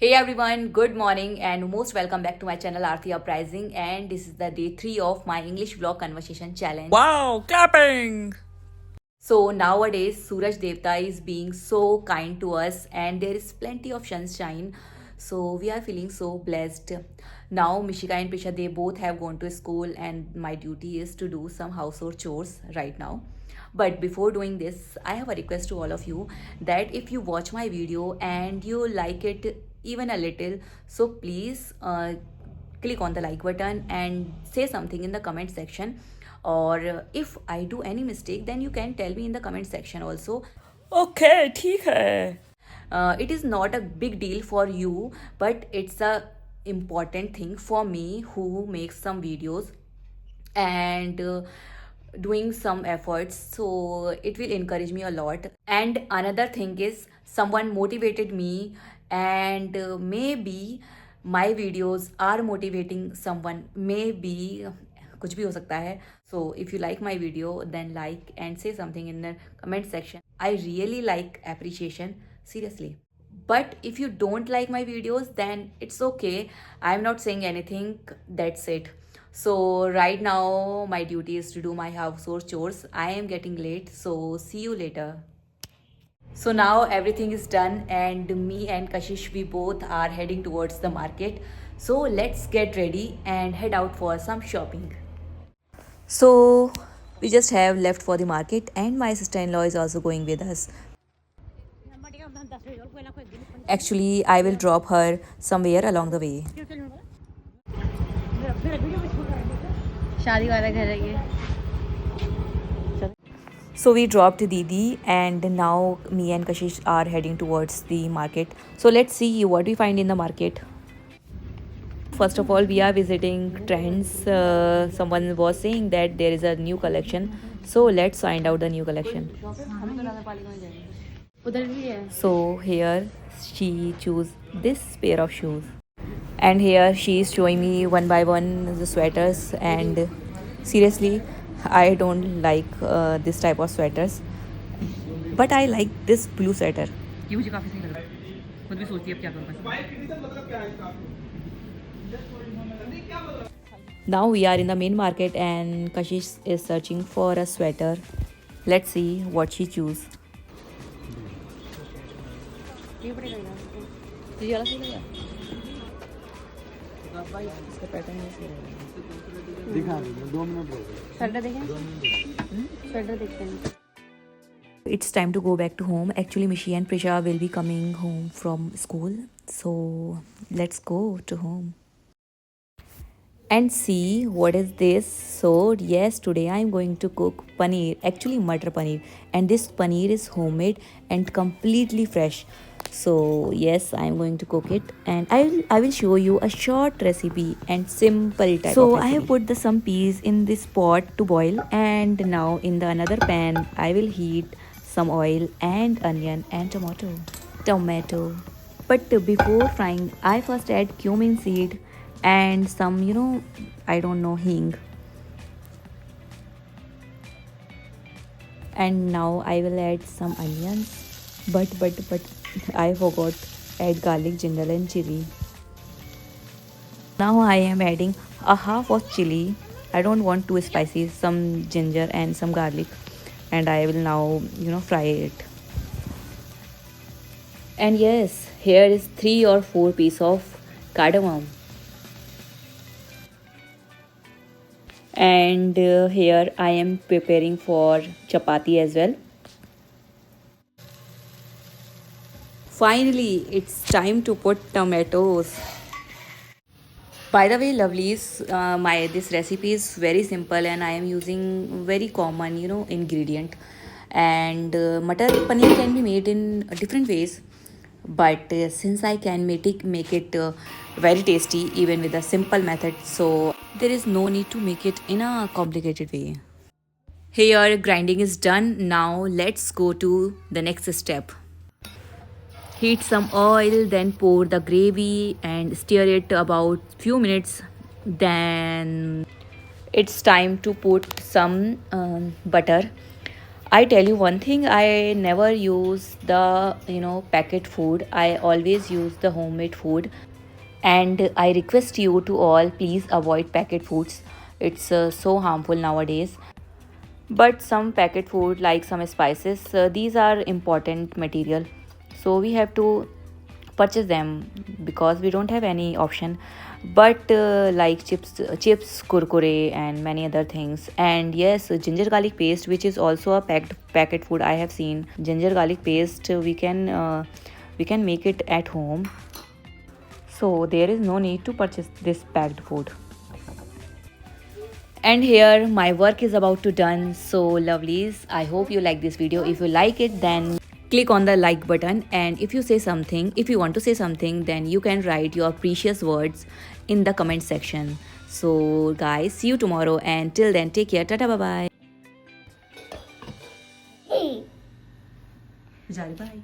Hey everyone, good morning and most welcome back to my channel Aarti Uprising, and this is the day 3 of my English vlog conversation challenge. Wow, clapping! So nowadays Suraj Devta is being so kind to us and there is plenty of sunshine. So we are feeling so blessed. Now Mishika and Prisha, they both have gone to school and my duty is to do some household chores right now. But before doing this, I have a request to all of you that if you watch my video and you like it even a little, so please click on the like button and say something in the comment section, or if I do any mistake then you can tell me in the comment section also. Okay, ठीक है. It is not a big deal for you, but it's a important thing for me who makes some videos and doing some efforts, so it will encourage me a lot. And another thing is someone motivated me, and maybe my videos are motivating someone, maybe कुछ भी हो सकता है. So if you like my video then like and say something in the comment section. I really like appreciation, seriously. But if you don't like my videos then it's okay, I'm not saying anything, that's it. So right now my duty is to do my household chores. I am getting late, so see you later. So now everything is done and me and Kashish, we both are heading towards the market. So let's get ready and head out for some shopping. So we just have left for the market and my sister-in-law is also going with us. Actually, I will drop her somewhere along the way. शादी वाला घर है ये. So we dropped Didi and now me and Kashish are heading towards the market. So let's see what we find in the market. First of all, we are visiting trends. Someone was saying that there is a new collection. So let's find out the new collection. हम तो नगरपालिका में जाएंगे. उधर भी है. So here she choose this pair of shoes. And here she is showing me one by one the sweaters, and seriously I don't like this type of sweaters, but I like this blue sweater. ये मुझे काफी सही लगा. खुद भी सोचती है अब क्या करूँ. Now we are in the main market and Kashish is searching for a sweater. Let's see what she choose. ये पड़ेगा ना. ये वाला सही लगा. इसका पैटर्न दिखा दो 2 मिनट रुको. स्वेटर देखें. स्वेटर देखते हैं. It's time to go back to home. Actually, Mishi and Prisha will be coming home from school. So let's go to home and see what is this. So yes, today I am going to cook paneer, actually matar paneer, and this paneer is homemade and completely fresh. So yes, I am going to cook it and I will show you a short recipe and simple type so of recipe. I have put the some peas in this pot to boil, and now in the another pan I will heat some oil and onion and tomato. But before frying I first add cumin seed and some, I don't know, hing. And now I will add some onions, but I forgot add garlic, ginger and chili. Now I am adding a half of chili. I don't want too spicy, some ginger and some garlic, and I will now fry it. And yes, here is 3 or 4 pieces of cardamom. And here I am preparing for chapati as well. Finally, it's time to put tomatoes. By the way, lovelies, this recipe is very simple and I am using very common ingredient. And matar paneer can be made in different ways, but since I can make it very tasty even with a simple method, so there is no need to make it in a complicated way. Here grinding is done. Now let's go to the next step. Heat some oil, then pour the gravy and stir it about few minutes. Then it's time to put some butter. I tell you one thing, I never use the packet food. I always use the homemade food. And I request you to all, please avoid packet foods. It's so harmful nowadays. But some packet food like some spices, these are important material, so we have to purchase them because we don't have any option. But like chips, kurkure, and many other things. And yes, ginger garlic paste, which is also a packet food. I have seen ginger garlic paste. We can make it at home, so there is no need to purchase this packed food. And here my work is about to done. So lovelies, I hope you like this video. If you like it, then click on the like button, and if you want to say something, then you can write your precious words in the comment section. So guys, see you tomorrow, and till then, take care. Tata, bye bye. Bye.